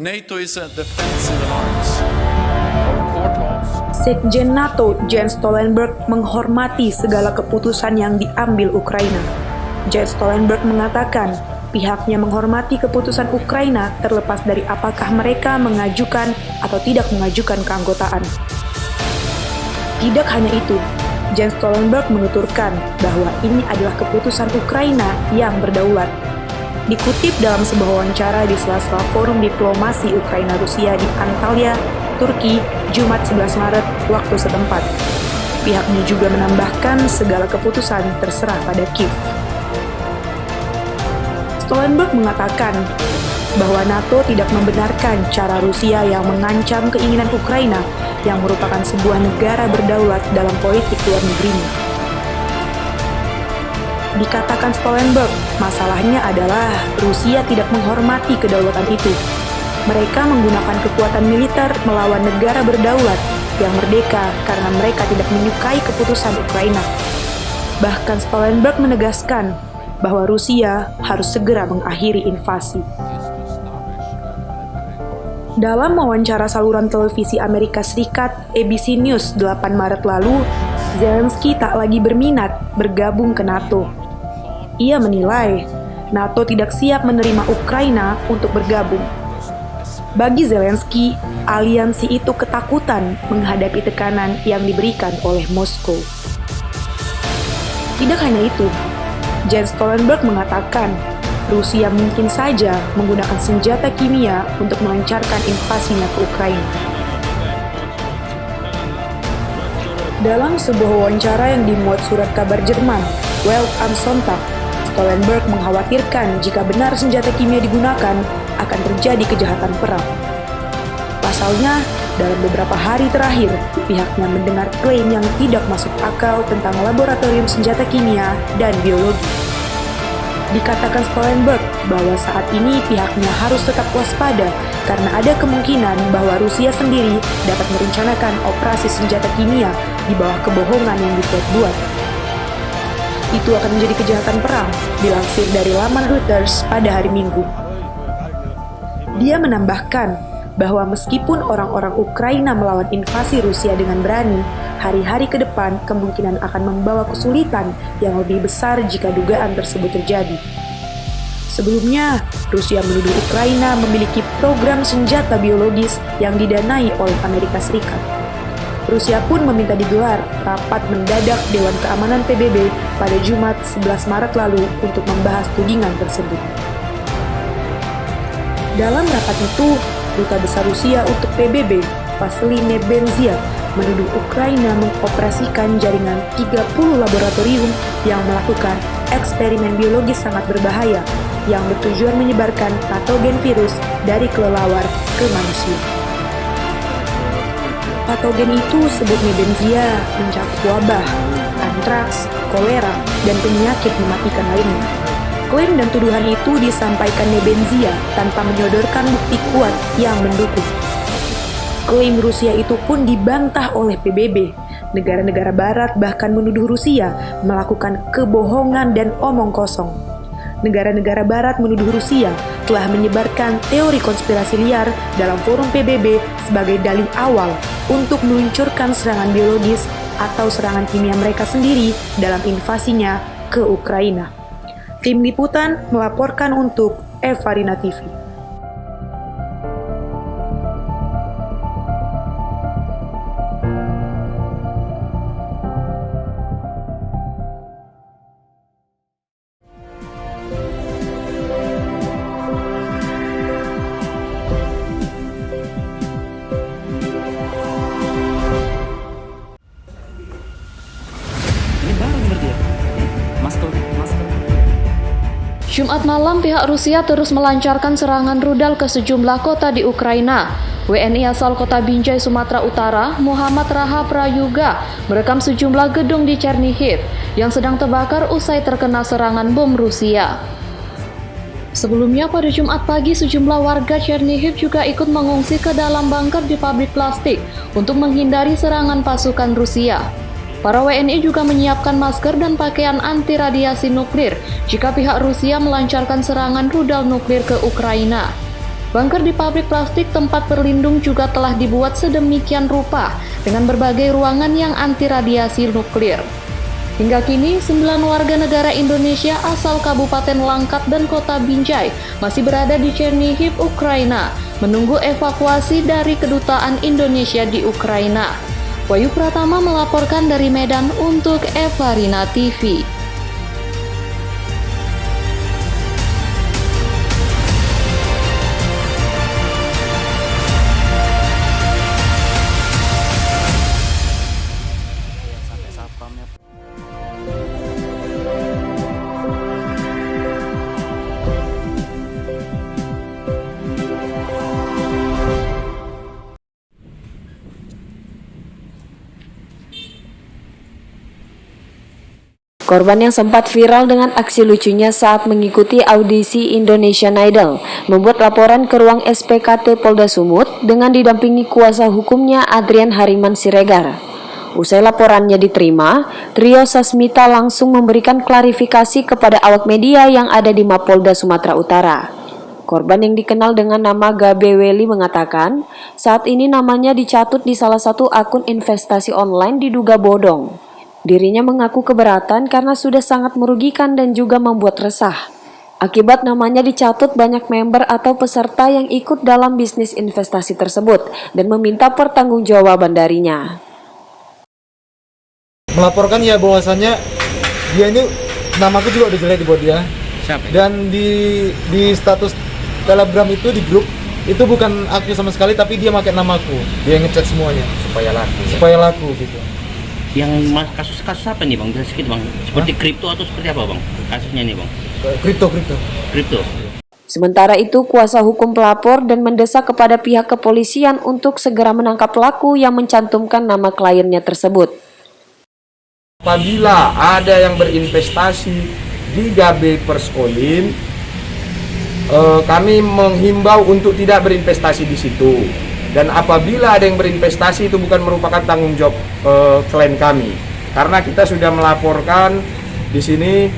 NATO is a defensive alliance. Our core talks. Sekjen NATO Jens Stoltenberg menghormati segala keputusan yang diambil Ukraina. Jens Stoltenberg mengatakan pihaknya menghormati keputusan Ukraina terlepas dari apakah mereka mengajukan atau tidak mengajukan keanggotaan. Tidak hanya itu, Jens Stoltenberg menuturkan bahwa ini adalah keputusan Ukraina yang berdaulat. Dikutip dalam sebuah wawancara di sela-sela forum diplomasi Ukraina-Rusia di Antalya, Turki, Jumat 11 Maret waktu setempat. Pihaknya juga menambahkan segala keputusan terserah pada Kiev. Stoltenberg mengatakan bahwa NATO tidak membenarkan cara Rusia yang mengancam keinginan Ukraina yang merupakan sebuah negara berdaulat dalam politik luar negerinya. Dikatakan Stoltenberg, masalahnya adalah Rusia tidak menghormati kedaulatan itu. Mereka menggunakan kekuatan militer melawan negara berdaulat yang merdeka karena mereka tidak menyukai keputusan Ukraina. Bahkan Stoltenberg menegaskan bahwa Rusia harus segera mengakhiri invasi. Dalam wawancara saluran televisi Amerika Serikat ABC News 8 Maret lalu, Zelensky tak lagi berminat bergabung ke NATO. Ia menilai NATO tidak siap menerima Ukraina untuk bergabung. Bagi Zelensky, aliansi itu ketakutan menghadapi tekanan yang diberikan oleh Moskow. Tidak hanya itu, Jens Stoltenberg mengatakan Rusia mungkin saja menggunakan senjata kimia untuk melancarkan invasinya ke Ukraina. Dalam sebuah wawancara yang dimuat surat kabar Jerman, Welt am Sonntag, Stoltenberg mengkhawatirkan jika benar senjata kimia digunakan, akan terjadi kejahatan perang. Pasalnya, dalam beberapa hari terakhir, pihaknya mendengar klaim yang tidak masuk akal tentang laboratorium senjata kimia dan biologi. Dikatakan Stoltenberg bahwa saat ini pihaknya harus tetap waspada karena ada kemungkinan bahwa Rusia sendiri dapat merencanakan operasi senjata kimia di bawah kebohongan yang dibuat-buat. Itu akan menjadi kejahatan perang, dilansir dari laman Reuters pada hari Minggu. Dia menambahkan bahwa meskipun orang-orang Ukraina melawan invasi Rusia dengan berani, hari-hari ke depan kemungkinan akan membawa kesulitan yang lebih besar jika dugaan tersebut terjadi. Sebelumnya, Rusia menuduh Ukraina memiliki program senjata biologis yang didanai oleh Amerika Serikat. Rusia pun meminta digelar rapat mendadak Dewan Keamanan PBB pada Jumat 11 Maret lalu untuk membahas tudingan tersebut. Dalam rapat itu, Duta Besar Rusia untuk PBB, Vasily Nebenzia, menuduh Ukraina mengoperasikan jaringan 30 laboratorium yang melakukan eksperimen biologis sangat berbahaya yang bertujuan menyebarkan patogen virus dari kelelawar ke manusia. Patogen itu, sebut Nebenzia, mencakup wabah, antraks, kolera, dan penyakit mematikan lainnya. Klaim dan tuduhan itu disampaikan Nebenzia tanpa menyodorkan bukti kuat yang mendukung. Klaim Rusia itu pun dibantah oleh PBB. Negara-negara Barat bahkan menuduh Rusia melakukan kebohongan dan omong kosong. Negara-negara Barat menuduh Rusia telah menyebarkan teori konspirasi liar dalam forum PBB sebagai dalih awal untuk meluncurkan serangan biologis atau serangan kimia mereka sendiri dalam invasinya ke Ukraina. Tim liputan melaporkan untuk Evarina TV. Jumat malam, pihak Rusia terus melancarkan serangan rudal ke sejumlah kota di Ukraina. WNI asal kota Binjai, Sumatera Utara, Muhammad Raha Prayuga, merekam sejumlah gedung di Chernihiv yang sedang terbakar usai terkena serangan bom Rusia. Sebelumnya pada Jumat pagi, sejumlah warga Chernihiv juga ikut mengungsi ke dalam bunker di pabrik plastik untuk menghindari serangan pasukan Rusia. Para WNI juga menyiapkan masker dan pakaian anti radiasi nuklir jika pihak Rusia melancarkan serangan rudal nuklir ke Ukraina. Bunker di pabrik plastik tempat berlindung juga telah dibuat sedemikian rupa dengan berbagai ruangan yang anti radiasi nuklir. Hingga kini, 9 warga negara Indonesia asal Kabupaten Langkat dan Kota Binjai masih berada di Chernihiv, Ukraina, menunggu evakuasi dari Kedutaan Indonesia di Ukraina. Wahyu Pratama melaporkan dari Medan untuk Evarina TV. Sampai satpamnya. Korban yang sempat viral dengan aksi lucunya saat mengikuti audisi Indonesian Idol membuat laporan ke ruang SPKT Polda Sumut dengan didampingi kuasa hukumnya Adrian Hariman Siregar. Usai laporannya diterima, trio Sasmita langsung memberikan klarifikasi kepada awak media yang ada di Mapolda Sumatera Utara. Korban yang dikenal dengan nama Gabe Weli mengatakan, saat ini namanya dicatut di salah satu akun investasi online diduga bodong. Dirinya mengaku keberatan karena sudah sangat merugikan dan juga membuat resah. Akibat namanya dicatut, banyak member atau peserta yang ikut dalam bisnis investasi tersebut dan meminta pertanggungjawaban darinya. Melaporkan ya bahwasannya dia ini, namaku juga udah jelek dibuat dia. Siapa? Dan di status Telegram itu, di grup itu bukan aku sama sekali, tapi dia pakai namaku. Dia ngecek semuanya supaya laku gitu. Yang kasus apa nih bang? Bisa sedikit bang. Seperti kripto atau seperti apa bang? Kasusnya nih bang. Kripto. Sementara itu, kuasa hukum pelapor dan mendesak kepada pihak kepolisian untuk segera menangkap pelaku yang mencantumkan nama kliennya tersebut. Apabila ada yang berinvestasi di Gabe Perskolin, kami menghimbau untuk tidak berinvestasi di situ. Dan apabila ada yang berinvestasi, itu bukan merupakan tanggung jawab klien kami, karena kita sudah melaporkan di sini,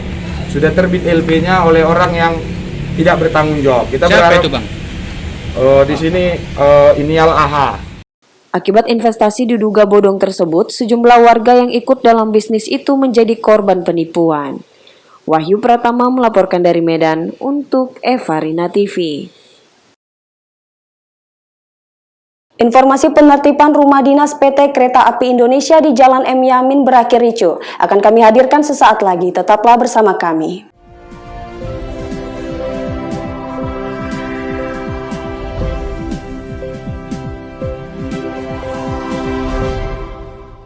sudah terbit LP-nya oleh orang yang tidak bertanggung jawab. Kita Siapa berharap, itu bang? Di sini Inial AH. Akibat investasi diduga bodong tersebut, sejumlah warga yang ikut dalam bisnis itu menjadi korban penipuan. Wahyu Pratama melaporkan dari Medan untuk Evarina TV. Informasi penertiban rumah dinas PT Kereta Api Indonesia di Jalan M. Yamin berakhir ricuh. Akan kami hadirkan sesaat lagi, tetaplah bersama kami.